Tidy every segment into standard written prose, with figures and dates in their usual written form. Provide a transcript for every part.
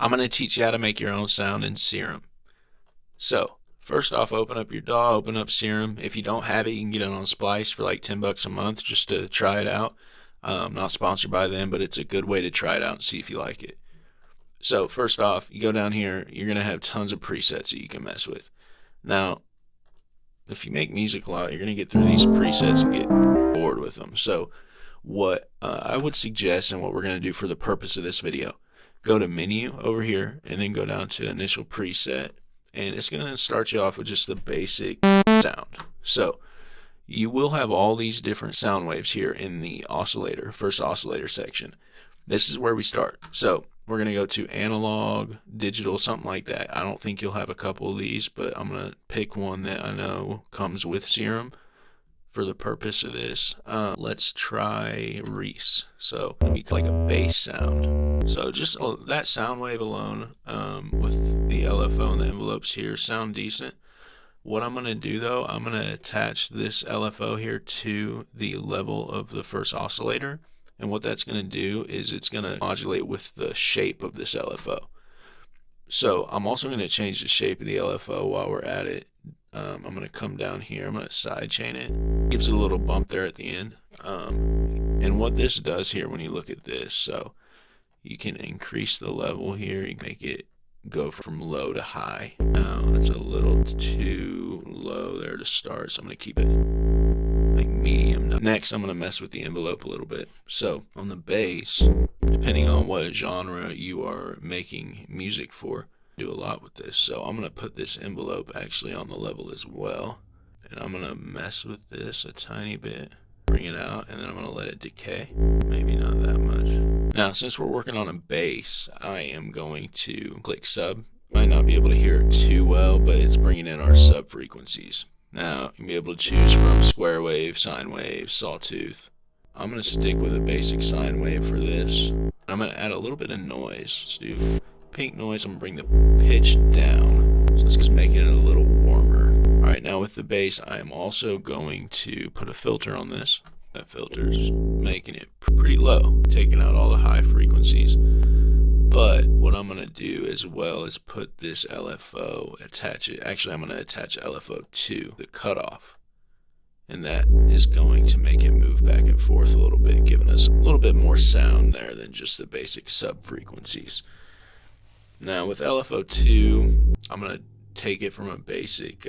I'm going to teach you how to make your own sound in Serum. So, first off, open up your DAW, open up Serum. If you don't have it, you can get it on Splice for like $10 a month just to try it out. Not sponsored by them, but it's a good way to try it out and see if you like it. So, first off, you go down here, you're going to have tons of presets that you can mess with. Now, if you make music a lot, you're going to get through these presets and get bored with them. So, what I would suggest, and what we're going to do for the purpose of this video, go to menu over here and then go down to initial preset, and it's going to start you off with just the basic sound. So you will have all these different sound waves here in the oscillator, first oscillator section. This is where we start. So we're going to go to analog, digital, something like that. I don't think you'll have a couple of these, but I'm going to pick one that I know comes with Serum for the purpose of this. Let's try Reese. So it'll be like a bass sound. So just that sound wave alone, with the LFO and the envelopes here, sound decent. What I'm going to do though, I'm going to attach this LFO here to the level of the first oscillator. And what that's going to do is it's going to modulate with the shape of this LFO. So I'm also going to change the shape of the LFO while we're at it. I'm going to come down here, I'm going to sidechain it. Gives it a little bump there at the end. And what this does here when you look at this, so you can increase the level here, you can make it go from low to high. Now it's a little too low there to start, so I'm going to keep it like medium. Next, I'm going to mess with the envelope a little bit. So on the bass, depending on what genre you are making music for, do a lot with this. So I'm going to put this envelope actually on the level as well, and I'm going to mess with this a tiny bit, bring it out, and then I'm going to let it decay. Maybe not that much. Now since we're working on a bass, I am going to click sub. Might not be able to hear it too well, but it's bringing in our sub frequencies. Now you can be able to choose from square wave, sine wave, sawtooth. I'm going to stick with a basic sine wave for this. I'm going to add a little bit of noise. Let's do pink noise. I'm going to bring the pitch down, so it's just making it a little warmer. Alright, now with the bass, I am also going to put a filter on this. That filter's making it pretty low, taking out all the high frequencies. But what I'm going to do as well is put this LFO, attach it. Actually, I'm going to attach LFO to the cutoff. And that is going to make it move back and forth a little bit, giving us a little bit more sound there than just the basic sub frequencies. Now with LFO2, I'm going to take it from a basic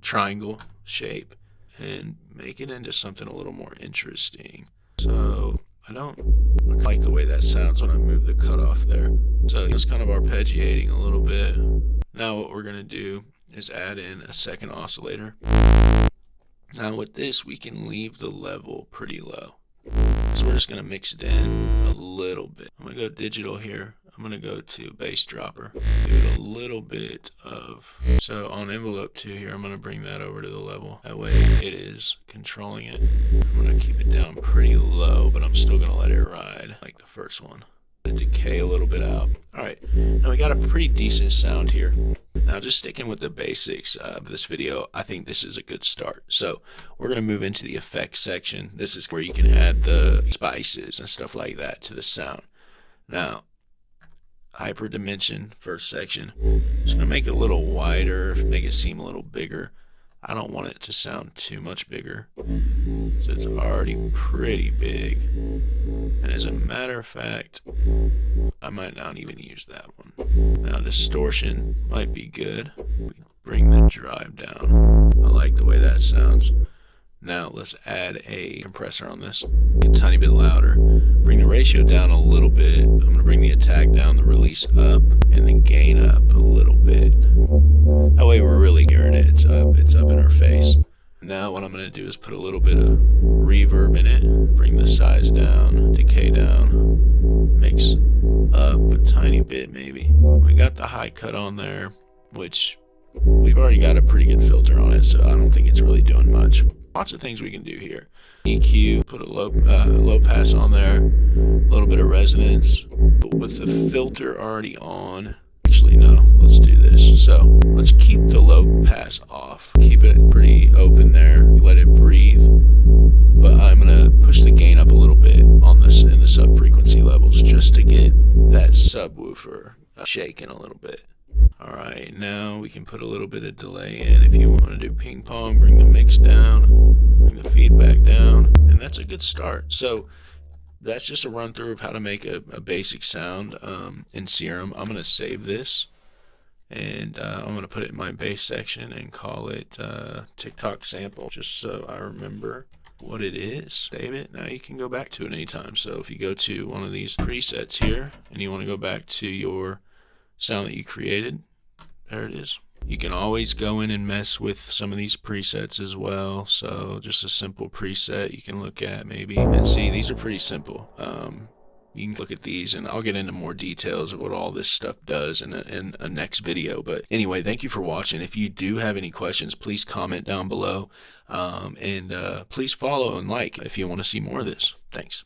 triangle shape and make it into something a little more interesting. So I like the way that sounds when I move the cutoff there. So it's kind of arpeggiating a little bit. Now what we're going to do is add in a second oscillator. Now with this, we can leave the level pretty low. So we're just going to mix it in a little bit. I'm going to go digital here. I'm going to go to bass dropper. Give it a little bit of, so on envelope 2 here, I'm going to bring that over to the level. That way it is controlling it. I'm going to keep it down pretty low, but I'm still going to let it ride like the first one. Decay a little bit out. Alright, now we got a pretty decent sound here. Now just sticking with the basics of this video, I think this is a good start. So we're going to move into the effects section. This is where you can add the spices and stuff like that to the sound. Now, hyper dimension, first section. Just going to make it a little wider, make it seem a little bigger. I don't want it to sound too much bigger, so it's already pretty big. And as a matter of fact, I might not even use that one. Now distortion might be good. We bring the drive down. I like the way that sounds. Now let's add a compressor on this. A tiny bit louder. Bring the ratio down a little bit. I'm going to bring the attack down, the release up, and the gain up a little bit. That way we're really hearing it. It's up in our face. Now what I'm going to do is put a little bit of reverb in it. Bring the size down, decay down, mix up a tiny bit maybe. We got the high cut on there, which we've already got a pretty good filter on it, so I don't think it's really doing much. Lots of things we can do here. EQ, put a low pass on there, a little bit of resonance. But with the filter already on, actually no, let's do this. So let's keep the low pass off. Keep it pretty open there. Let it breathe. But I'm gonna push the gain up a little bit on this in the sub frequency levels just to get that subwoofer shaking a little bit. Alright, now we can put a little bit of delay in. If you want to do ping pong, bring the mix down, bring the feedback down, and that's a good start. So that's just a run through of how to make a basic sound in Serum. I'm going to save this, and I'm going to put it in my bass section and call it TikTok sample, just so I remember what it is. Save it. Now you can go back to it anytime. So if you go to one of these presets here and you want to go back to your sound that you created, there it is. You can always go in and mess with some of these presets as well. So just a simple preset you can look at maybe and see. These are pretty simple. You can look at these, and I'll get into more details of what all this stuff does in a next video. But anyway, thank you for watching. If you do have any questions, please comment down below, and please follow and like if you want to see more of this. Thanks.